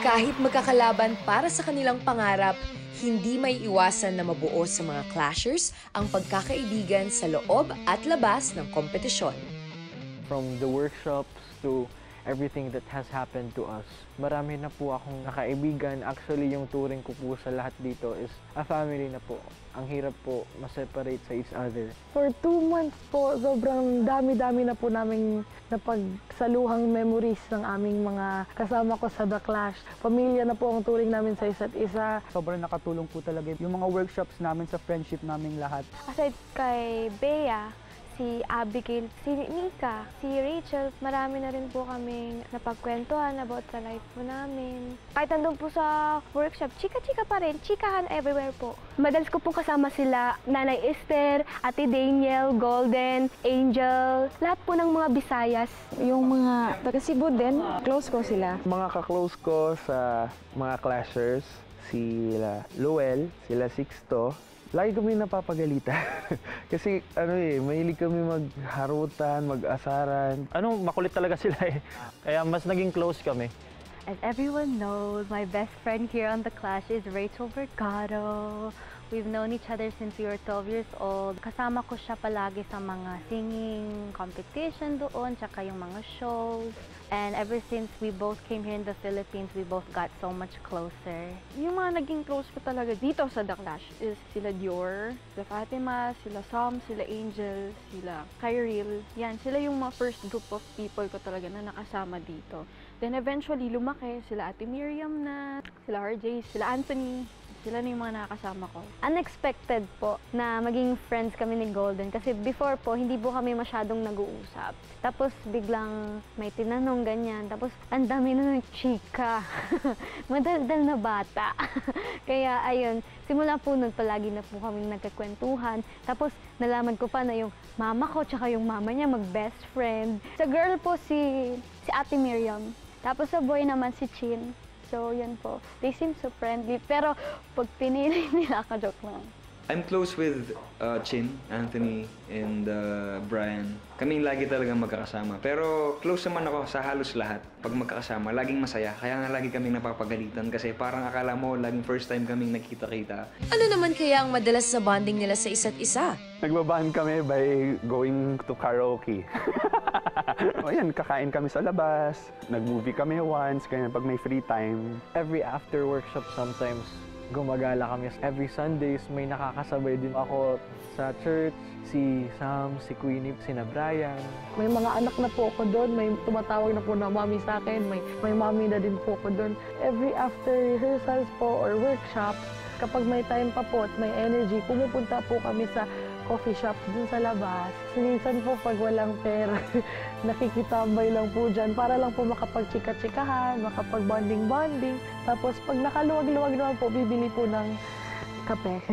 Kahit magkakalaban para sa kanilang pangarap, hindi may iwasan na mabuo sa mga clashers ang pagkakaibigan sa loob at labas ng kompetisyon. From the workshops to everything that has happened to us. Marami na po akong nakaibigan. Actually, yung turing ko po sa lahat dito is a family na po. Ang hirap po ma-separate sa each other. For 2 months po, sobrang dami-dami na po namin napagsaluhang memories ng aming mga kasama ko sa The Clash. Pamilya na po ang turing namin sa isa't isa. Sobrang nakatulong po talaga yung mga workshops namin sa friendship naming lahat. Aside kay Bea, si Abigail, si Nika, si Rachel, marami na rin po kaming napagkwentuhan about sa life po namin. Kahit nandun po sa workshop, chika-chika pa rin, chikahan everywhere po. Madalas ko pong kasama sila, Nanay Esther, Ate Daniel, Golden, Angel, lahat po ng mga Bisayas. Yung mga taga Cebu din, close ko sila. Mga ka-close ko sa mga clashers, sila Luel, sila Sixto, lagi kami napapagalitan. Kasi mahilig kami magharutan, mag-asaran. Makulit talaga sila eh. Kaya mas naging close kami. As everyone knows, my best friend here on The Clash is Rachel Vergado. We've known each other since we were 12 years old. Kasama ko siya palagi sa mga singing competition doon, tsaka yung mga shows. And ever since we both came here in the Philippines, we both got so much closer. Yung mga naging close ko talaga dito sa The Clash is sila Dior, sila Fatima, sila Sam, sila Angel, sila Kyril. Yan, sila yung mga first group of people ko talaga na nakasama dito. Then eventually lumaki sila Ate Miriam na, sila RJ, sila Anthony. Sila na yung mga nakakasama ko. Unexpected po na maging friends kami ni Golden kasi before po, hindi po kami masyadong nag-uusap. Tapos biglang may tinanong ganyan. Tapos ang dami na ng chika. Madaldal na bata. Kaya ayun, simula po nun palagi na po kami nagkakwentuhan. Tapos nalaman ko pa na yung mama ko tsaka yung mama niya mag-best friend. Sa girl po si Ate Miriam. Tapos sa boy naman si Chin. So, yan po. They seem so friendly. Pero, pag pinili nila, ka-joke lang. I'm close with Chin, Anthony, and Brian. Kaming lagi talagang magkakasama. Pero close naman ako sa halos lahat. Pag magkakasama, laging masaya. Kaya nga lagi kaming napapagalitan kasi parang akala mo laging first time kaming nakita-kita. Ano naman kaya ang madalas sa bonding nila sa isa't isa? Nagbaband kami by going to karaoke. O yan, kakain kami sa labas, nag-movie kami once, kaya pag may free time. Every after workshop sometimes, gumagala kami. Every Sundays, may nakakasabay din ako sa church. Si Sam, si Queenie, sina Brian. May mga anak na po ako doon, may tumatawag na po na mami sa akin, may mami na din po ako doon. Every after rehearsals po or workshops, kapag may time pa po at may energy, pumupunta po kami sa coffee shop dun sa labas. Minsan po pag walang pera, nakikitambay lang po dyan para lang po makapag-chika-chikahan, makapag-bonding-bonding. Tapos pag nakaluwag-luwag naman po, bibili po ng kape.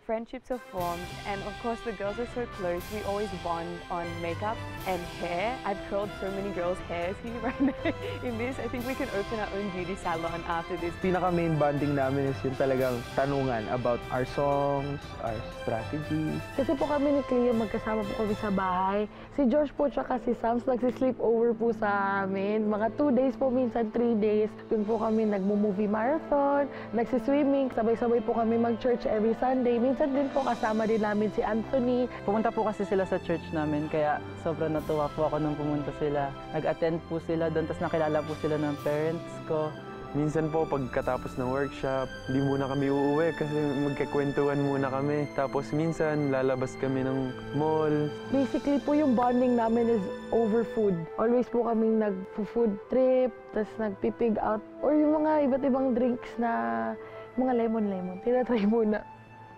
Friendships are formed, and of course the girls are so close. We always bond on makeup and hair. I've curled so many girls' hairs here right now in this. I think we can open our own beauty salon after this. Pinaka-main bonding namin is yung talagang tanungan about our songs, our strategies. Kasi po kami ni Cleo, magkasama po kami sa bahay. Si George po tsaka si Sams nagsi-sleep over po sa amin. Mga 2 days po, minsan 3 days. Doon po kami nagmo-movie marathon, nagsi-swimming, sabay-sabay po kami mag-church every Sunday. Minsan din po kasama din namin si Anthony. Pumunta po kasi sila sa church namin, kaya sobrang natuwa po ako nung pumunta sila. Nag-attend po sila doon, tapos nakilala po sila ng parents ko. Minsan po, pagkatapos ng workshop, hindi muna kami uuwi kasi magkikwentuhan muna kami. Tapos minsan, lalabas kami ng mall. Basically po yung bonding namin is over food. Always po kaming nag-food trip, tapos nag-pig out, or yung mga iba't ibang drinks na mga lemon-lemon. Tinatry muna.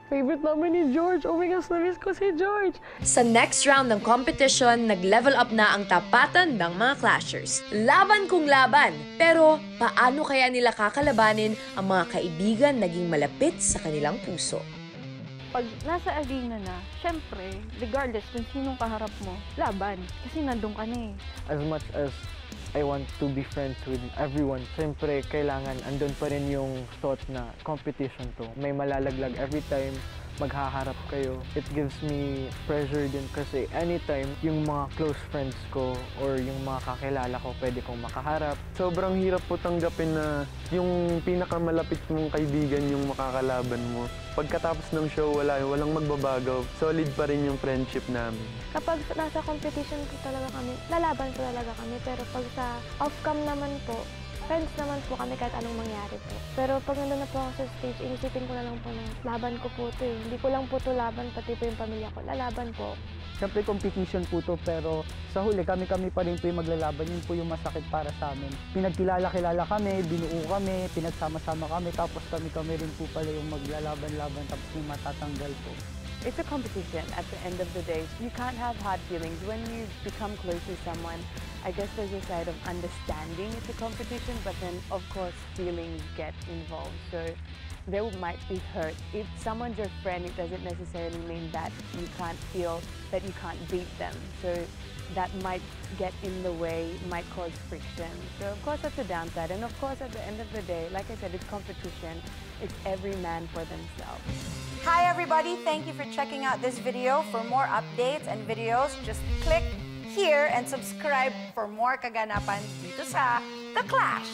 Favorite namin ni George. Oh my gosh, na-miss ko si George. Sa next round ng competition, nag-level up na ang tapatan ng mga clashers. Laban kung laban, pero paano kaya nila kakalabanin ang mga kaibigan naging malapit sa kanilang puso? Pag nasa arena na, syempre, regardless kung sinong kaharap mo, laban. Kasi nandun ka na eh. As much as I want to be friends with everyone, siyempre kailangan andun pa rin yung thought na competition to. May malalaglag every time, maghaharap kayo. It gives me pressure din kasi anytime yung mga close friends ko or yung mga kakilala ko pwede kong makaharap. Sobrang hirap po tanggapin na yung pinakamalapit mong kaibigan yung makakalaban mo. Pagkatapos ng show, walang magbabago. Solid pa rin yung friendship namin. Kapag nasa competition po talaga kami, lalaban po talaga kami. Pero pag sa off-cam naman po, friends naman po kami kahit anong mangyari po. Pero pag nandun na po ako sa stage, inisipin ko na lang po na laban ko po ito eh. Hindi ko lang po ito laban, pati po yung pamilya ko. Lalaban po. Siyempre competition po to, pero sa huli kami pa rin po yung maglalaban. Yun po yung masakit para sa amin. Pinagkilala-kilala kami, binuo kami, pinagsama-sama kami, tapos kami rin po pala yung maglalaban-laban, tapos yung matatanggal po. It's a competition at the end of the day. You can't have hard feelings. When you become close to someone, I guess there's a side of understanding it's a competition, but then of course feelings get involved. So there might be hurt. If someone's your friend, it doesn't necessarily mean that you can't feel that you can't beat them. So that might get in the way, might cause friction. So of course that's a downside. And of course at the end of the day, like I said, it's competition. It's every man for themselves. Hi everybody, thank you for checking out this video. For more updates and videos, just click here and subscribe for more kaganapan dito sa The Clash.